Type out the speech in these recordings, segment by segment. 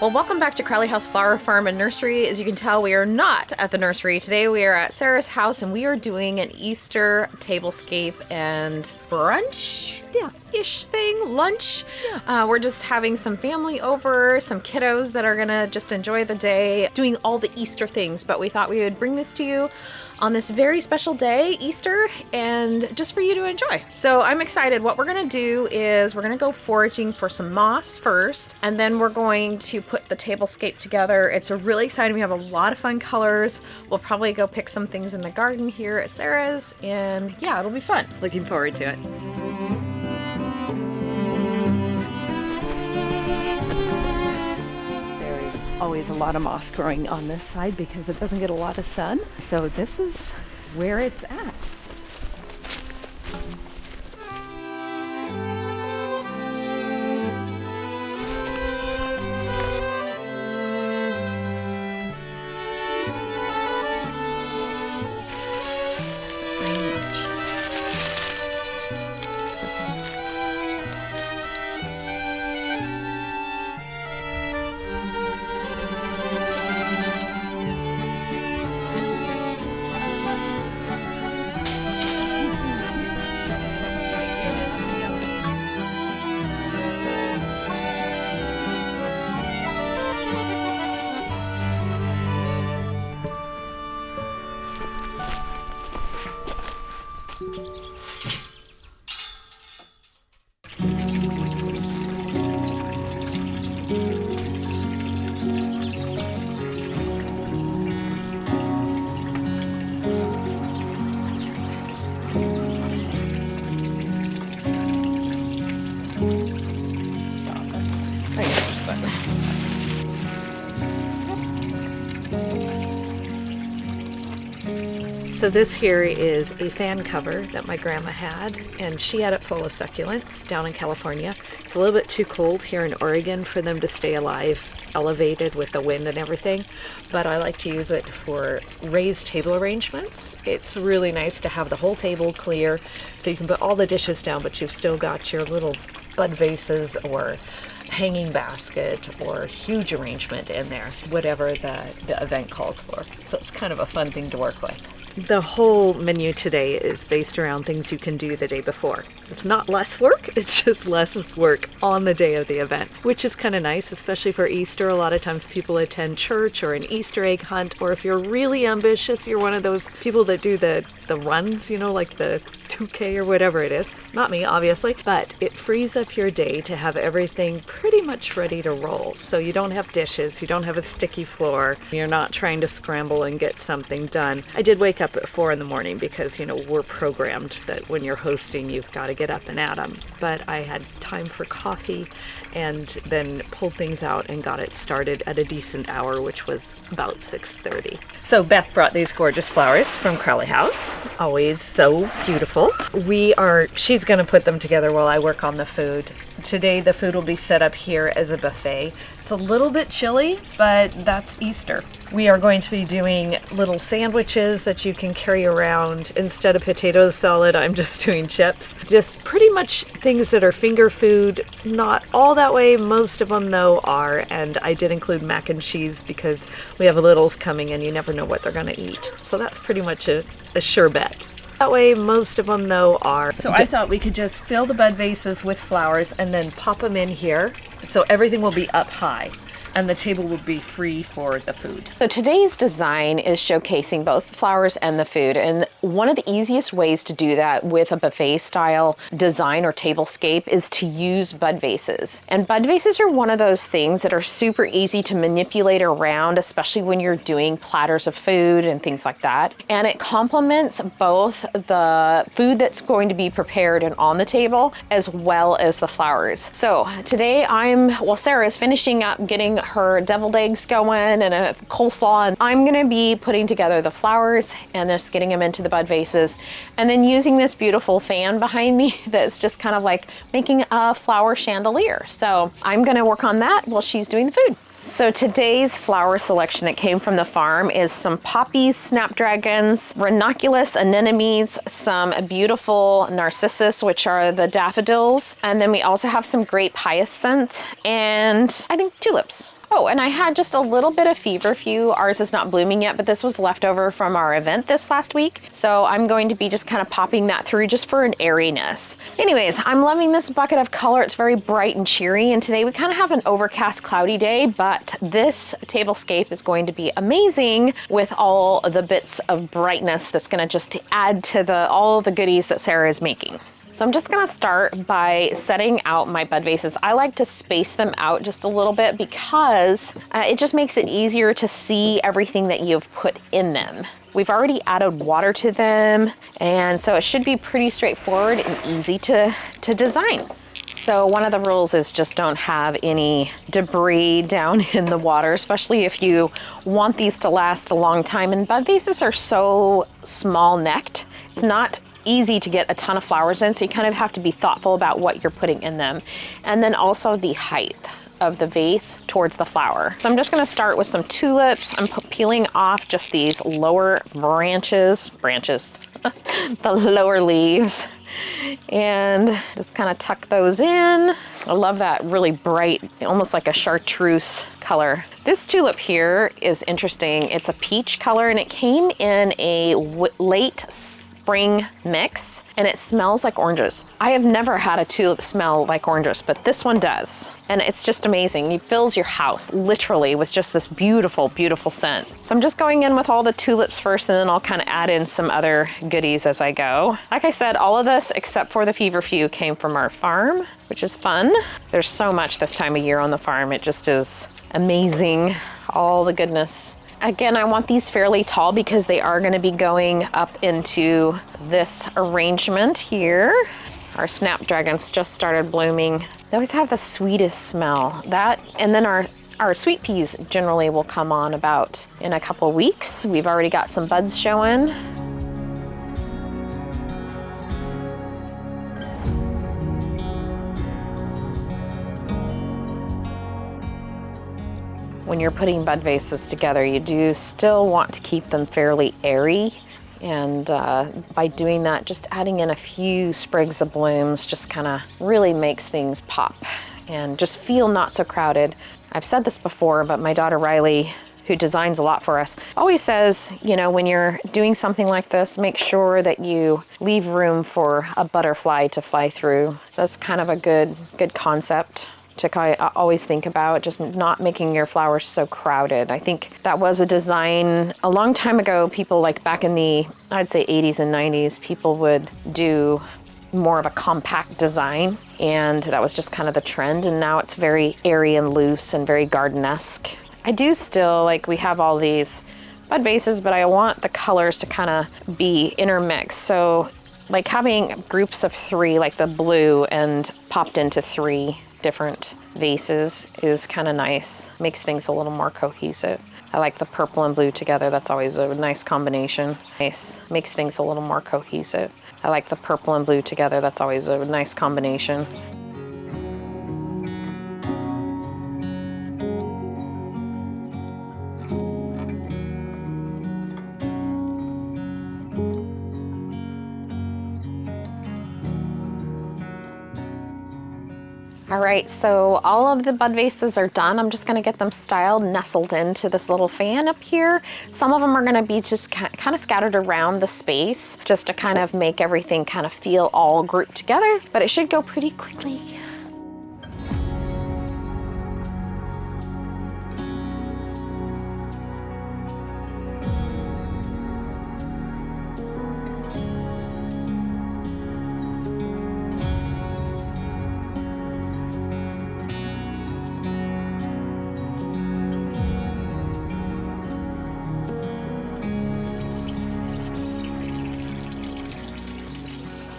Well, welcome back to Crowley House Flower Farm and Nursery. As you can tell, we are not at the nursery. Today we are at Sarah's house and we are doing an Easter tablescape and brunch? Yeah-ish thing, lunch. Yeah. We're just having some family over, some kiddos that are gonna just enjoy the day, doing all the Easter things, but we thought we would bring this to you on this very special day, Easter, and just for you to enjoy. So I'm excited. What we're gonna do is we're gonna go foraging for some moss first, and then we're going to put the tablescape together. It's really exciting. We have a lot of fun colors. We'll probably go pick some things in the garden here at Sarah's, and yeah, it'll be fun. Looking forward to it. Always a lot of moss growing on this side because it doesn't get a lot of sun. So this is where it's at. So this here is a fan cover that my grandma had, and she had it full of succulents down in California. It's a little bit too cold here in Oregon for them to stay alive, elevated with the wind and everything, but I like to use it for raised table arrangements. It's really nice to have the whole table clear so you can put all the dishes down, but you've still got your little bud vases or hanging basket or huge arrangement in there, whatever the event calls for. So it's kind of a fun thing to work with. The whole menu today is based around things you can do the day before. It's not less work, it's just less work on the day of the event, which is kind of nice, especially for Easter. A lot of times people attend church or an Easter egg hunt, or if you're really ambitious, you're one of those people that do the runs, you know, like the 2K or whatever it is. Not me, obviously, but it frees up your day to have everything pretty much ready to roll. So you don't have dishes, you don't have a sticky floor, you're not trying to scramble and get something done. I did wake up at 4 in the morning because, you know, we're programmed that when you're hosting, you've got to get up and at 'em. But I had time for coffee and then pulled things out and got it started at a decent hour, which was about 6:30. So Beth brought these gorgeous flowers from Crowley House. Always so beautiful. She's going to put them together while I work on the food. Today the food will be set up here as a buffet. It's a little bit chilly, but that's Easter. We are going to be doing little sandwiches that you can carry around. Instead of potato salad, I'm just doing chips. Just pretty much things that are finger food. Not all that way, most of them though are, and I did include mac and cheese because we have littles coming and you never know what they're going to eat. So that's pretty much a sure bet. That way, most of them though are. So I thought we could just fill the bud vases with flowers and then pop them in here. So everything will be up high and the table will be free for the food. So today's design is showcasing both the flowers and the food, and one of the easiest ways to do that with a buffet style design or tablescape is to use bud vases. And bud vases are one of those things that are super easy to manipulate around, especially when you're doing platters of food and things like that. And it complements both the food that's going to be prepared and on the table as well as the flowers. So today Sarah is finishing up getting her deviled eggs going and a coleslaw, and I'm gonna be putting together the flowers and just getting them into the bud vases, and then using this beautiful fan behind me that's just kind of like making a flower chandelier. So I'm gonna work on that while she's doing the food. So today's flower selection that came from the farm is some poppies, snapdragons, ranunculus, anemones, some beautiful narcissus, which are the daffodils, and then we also have some great hyacinth and I think tulips. Oh, and I had just a little bit of feverfew. Ours is not blooming yet, but this was left over from our event this last week. So I'm going to be just kind of popping that through just for an airiness. Anyways, I'm loving this bucket of color. It's very bright and cheery. And today we kind of have an overcast, cloudy day, but this Tablescape is going to be amazing with all the bits of brightness that's going to just add to all the goodies that Sarah is making. So I'm just gonna start by setting out my bud vases. I like to space them out just a little bit because it just makes it easier to see everything that you've put in them. We've already added water to them, and so it should be pretty straightforward and easy to design. So one of the rules is just don't have any debris down in the water, especially if you want these to last a long time. And bud vases are so small-necked. It's not easy to get a ton of flowers in, so you kind of have to be thoughtful about what you're putting in them. And then also the height of the vase towards the flower. So I'm just gonna start with some tulips. I'm peeling off just these lower branches, the lower leaves, and just kind of tuck those in. I love that really bright, almost like a chartreuse color. This tulip here is interesting. It's a peach color, and it came in a late spring mix, and it smells like oranges. I have never had a tulip smell like oranges, but this one does. And it's just amazing. It fills your house literally with just this beautiful, beautiful scent. So I'm just going in with all the tulips first, and then I'll kind of add in some other goodies as I go. Like I said, all of this except for the feverfew came from our farm, which is fun. There's so much this time of year on the farm. It just is amazing, all the goodness. Again, I want these fairly tall because they are going to be going up into this arrangement here. Our snapdragons just started blooming. They always have the sweetest smell. That, and then our sweet peas generally will come on about in a couple weeks. We've already got some buds showing. When you're putting bud vases together, you do still want to keep them fairly airy. And by doing that, just adding in a few sprigs of blooms just kind of really makes things pop and just feel not so crowded. I've said this before, but my daughter Riley, who designs a lot for us, always says, you know, when you're doing something like this, make sure that you leave room for a butterfly to fly through. So that's kind of a good concept to always think about, just not making your flowers so crowded. I think that was a design a long time ago. People like back in the, I'd say 80s and 90s, people would do more of a compact design, and that was just kind of the trend. And now it's very airy and loose and very garden-esque. I do still, like, we have all these bud vases, but I want the colors to kind of be intermixed. So like having groups of 3, like the blue, and popped into 3 different vases is kind of nice. Makes things a little more cohesive. I like the purple and blue together. That's always a nice combination. Nice. Makes things a little more cohesive. I like the purple and blue together. That's always a nice combination. All right, so all of the bud vases are done. I'm just gonna get them styled, nestled into this little fan up here. Some of them are gonna be just kind of scattered around the space, just to kind of make everything kind of feel all grouped together, but it should go pretty quickly.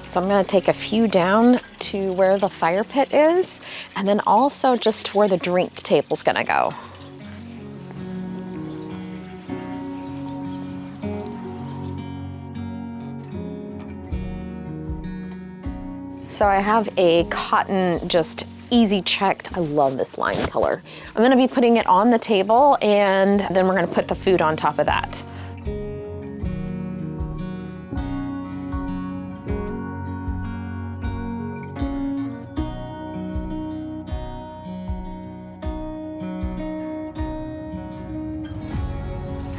So I'm going to take a few down to where the fire pit is, and then also just to where the drink table's going to go. So I have a cotton, just easy checked. I love this lime color. I'm going to be putting it on the table, and then we're going to put the food on top of that.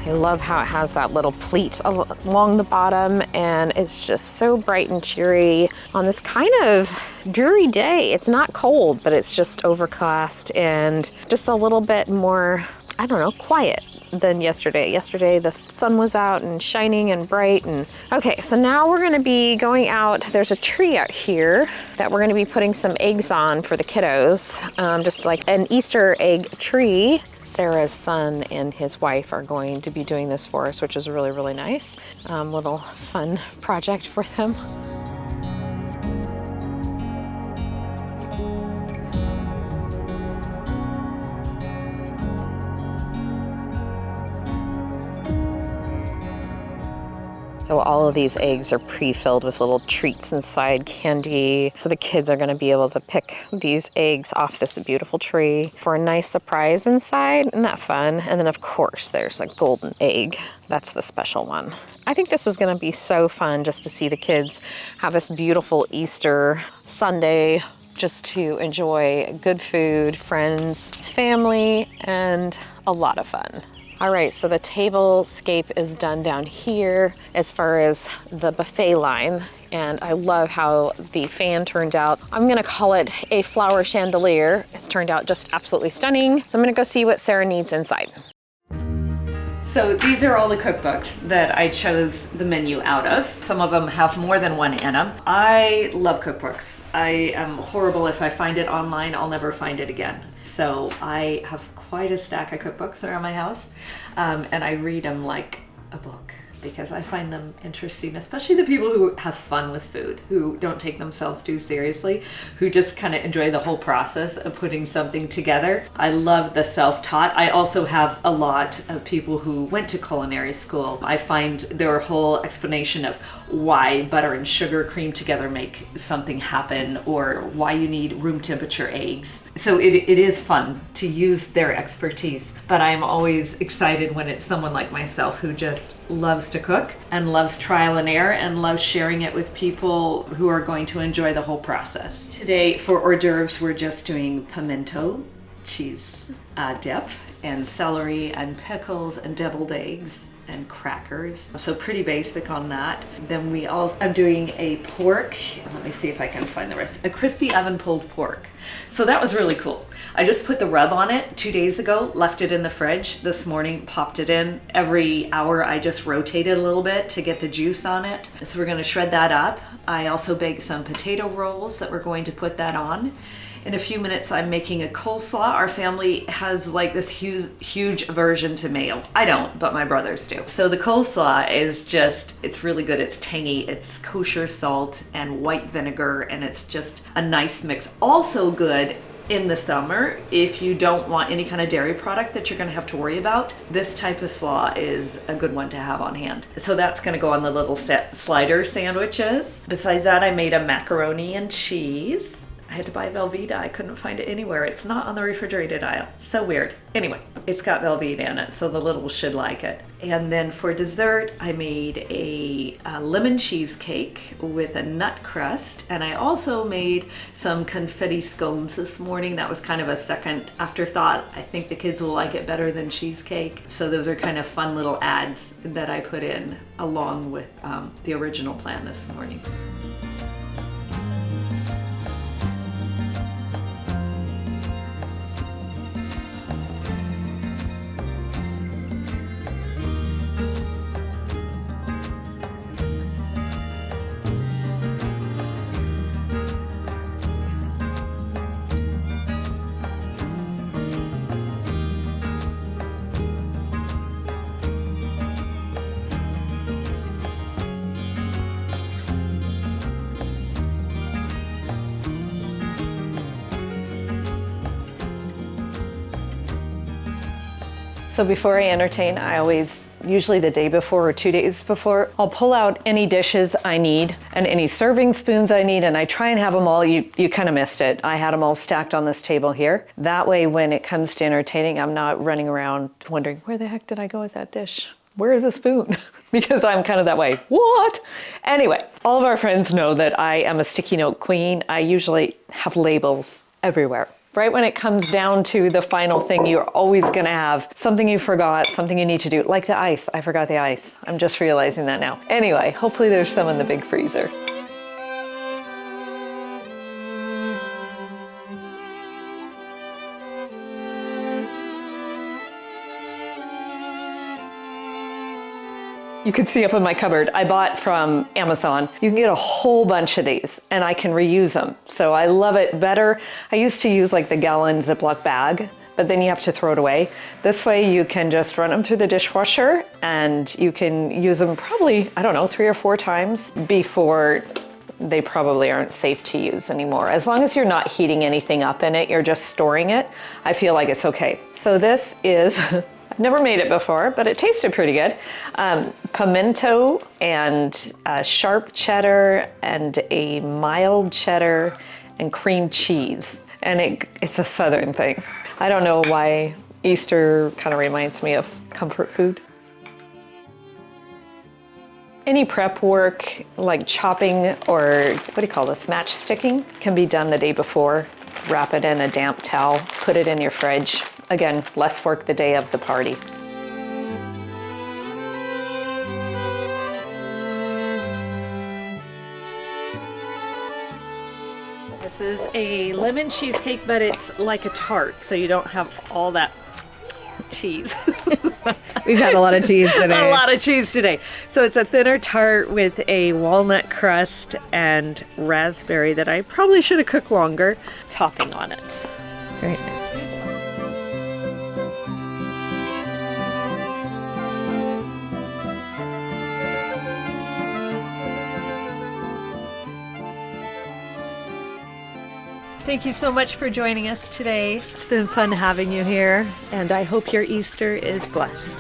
I love how it has that little pleat along the bottom, and it's just so bright and cheery on this kind of dreary day. It's not cold, but it's just overcast and just a little bit more, I don't know, quiet than yesterday. Yesterday the sun was out and shining and bright. And okay, so now we're gonna be going out. There's a tree out here that we're gonna be putting some eggs on for the kiddos, just like an Easter egg tree. Sarah's son and his wife are going to be doing this for us, which is really, really nice. Little fun project for them. So all of these eggs are pre-filled with little treats inside, candy. So the kids are gonna be able to pick these eggs off this beautiful tree for a nice surprise inside. Isn't that fun? And then of course there's a golden egg. That's the special one. I think this is gonna be so fun just to see the kids have this beautiful Easter Sunday, just to enjoy good food, friends, family, and a lot of fun. All right, so the Tablescape is done down here as far as the buffet line, and I love how the fan turned out. I'm gonna call it a flower chandelier. It's turned out just absolutely stunning. So I'm gonna go see what Sarah needs inside. So these are all the cookbooks that I chose the menu out of. Some of them have more than one in them. I love cookbooks. I am horrible if I find it online, I'll never find it again. So I have quite a stack of cookbooks around my house, and I read them like a book because I find them interesting, especially the people who have fun with food, who don't take themselves too seriously, who just kind of enjoy the whole process of putting something together. I love the self-taught. I also have a lot of people who went to culinary school. I find their whole explanation of why butter and sugar cream together make something happen, or why you need room temperature eggs. So it is fun to use their expertise, but I'm always excited when it's someone like myself who just loves to cook and loves trial and error and loves sharing it with people who are going to enjoy the whole process. Today for hors d'oeuvres, we're just doing pimento cheese dip and celery and pickles and deviled eggs and crackers. So pretty basic on that. Then I'm doing a pork, let me see if I can find the recipe, a crispy oven pulled pork. So that was really cool. I just put the rub on it 2 days ago, left it in the fridge. This morning, popped it in. Every hour I just rotate it a little bit to get the juice on it. So we're gonna shred that up. I also baked some potato rolls that we're going to put that on. In a few minutes, I'm making a coleslaw. Our family has like this huge aversion to mayo. I don't, but my brothers do. So the coleslaw is just, it's really good. It's tangy, it's kosher salt and white vinegar, and it's just a nice mix. Also good in the summer, if you don't want any kind of dairy product that you're gonna have to worry about, this type of slaw is a good one to have on hand. So that's gonna go on the little slider sandwiches. Besides that, I made a macaroni and cheese. I had to buy Velveeta. I couldn't find it anywhere. It's not on the refrigerated aisle. So weird. Anyway, it's got Velveeta in it, so the littles should like it. And then for dessert, I made a lemon cheesecake with a nut crust. And I also made some confetti scones this morning. That was kind of a second afterthought. I think the kids will like it better than cheesecake. So those are kind of fun little adds that I put in along with the original plan this morning. So before I entertain, I always, usually the day before or 2 days before, I'll pull out any dishes I need and any serving spoons I need, and I try and have them all. You kind of missed it. I had them all stacked on this table here. That way, when it comes to entertaining, I'm not running around wondering, where the heck did I go with that dish? Where is a spoon? Because I'm kind of that way. What? Anyway, all of our friends know that I am a sticky note queen. I usually have labels everywhere. Right when it comes down to the final thing, you're always gonna have something you forgot, something you need to do, like the ice. I forgot the ice. I'm just realizing that now. Anyway, hopefully there's some in the big freezer. You can see up in my cupboard, I bought from Amazon. You can get a whole bunch of these and I can reuse them. So I love it better. I used to use like the gallon Ziploc bag, but then you have to throw it away. This way you can just run them through the dishwasher and you can use them probably, I don't know, 3 or 4 times before they probably aren't safe to use anymore. As long as you're not heating anything up in it, you're just storing it, I feel like it's okay. So this is, I've never made it before, but it tasted pretty good. Pimento and sharp cheddar and a mild cheddar and cream cheese. And it's a Southern thing. I don't know why Easter kind of reminds me of comfort food. Any prep work, like chopping or what do you call this, matchsticking, can be done the day before. Wrap it in a damp towel, put it in your fridge. Again, less work the day of the party. This is a lemon cheesecake, but it's like a tart, so you don't have all that cheese. We've had a lot of cheese today. A lot of cheese today. So it's a thinner tart with a walnut crust and raspberry that I probably should have cooked longer, topping on it. Very nice. Thank you so much for joining us today. It's been fun having you here, and I hope your Easter is blessed.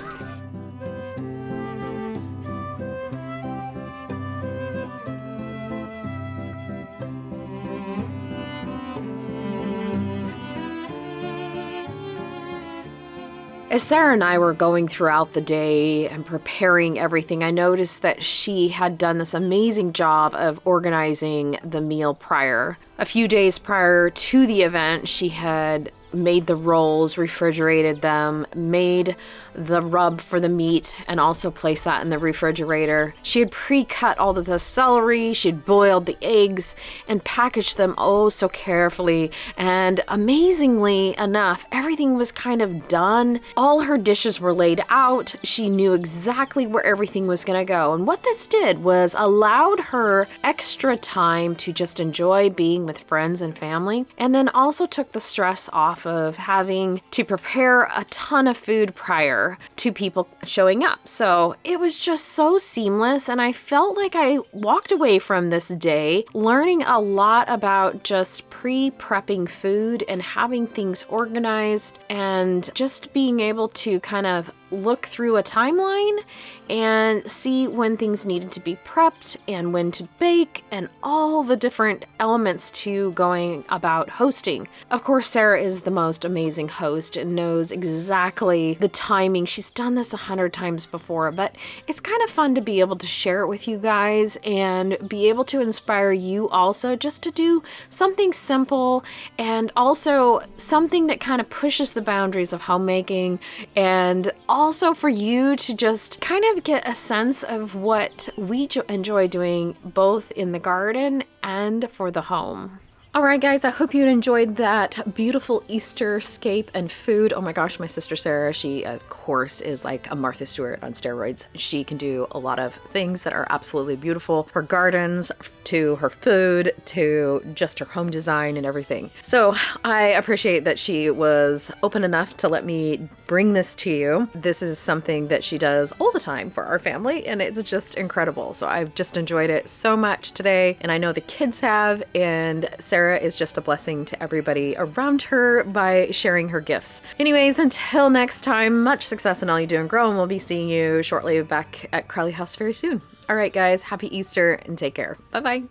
As Sarah and I were going throughout the day and preparing everything, I noticed that she had done this amazing job of organizing the meal prior. A few days prior to the event, she had made the rolls, refrigerated them, made the rub for the meat, and also placed that in the refrigerator. She had pre-cut all of the celery, she'd boiled the eggs, and packaged them oh so carefully. And amazingly enough, everything was kind of done. All her dishes were laid out. She knew exactly where everything was gonna go. And what this did was allowed her extra time to just enjoy being with friends and family, and then also took the stress off of having to prepare a ton of food prior to people showing up. So it was just so seamless, and I felt like I walked away from this day learning a lot about just pre-prepping food and having things organized, and just being able to kind of look through a timeline and see when things needed to be prepped and when to bake and all the different elements to going about hosting. Of course, Sarah is the most amazing host and knows exactly the timing. She's done this 100 times before, but it's kind of fun to be able to share it with you guys and be able to inspire you also just to do something simple and also something that kind of pushes the boundaries of homemaking, and also for you to just kind of get a sense of what we enjoy doing both in the garden and for the home. All right, guys, I hope you enjoyed that beautiful Easter scape and food. Oh my gosh, my sister Sarah, she of course is like a Martha Stewart on steroids. She can do a lot of things that are absolutely beautiful. Her gardens, to her food, to just her home design and everything. So I appreciate that she was open enough to let me bring this to you. This is something that she does all the time for our family, and it's just incredible. So I've just enjoyed it so much today, and I know the kids have, and Sarah is just a blessing to everybody around her by sharing her gifts. Anyways, until next time, much success in all you do and grow, and we'll be seeing you shortly back at Crowley House very soon. All right, guys, happy Easter and take care. Bye-bye.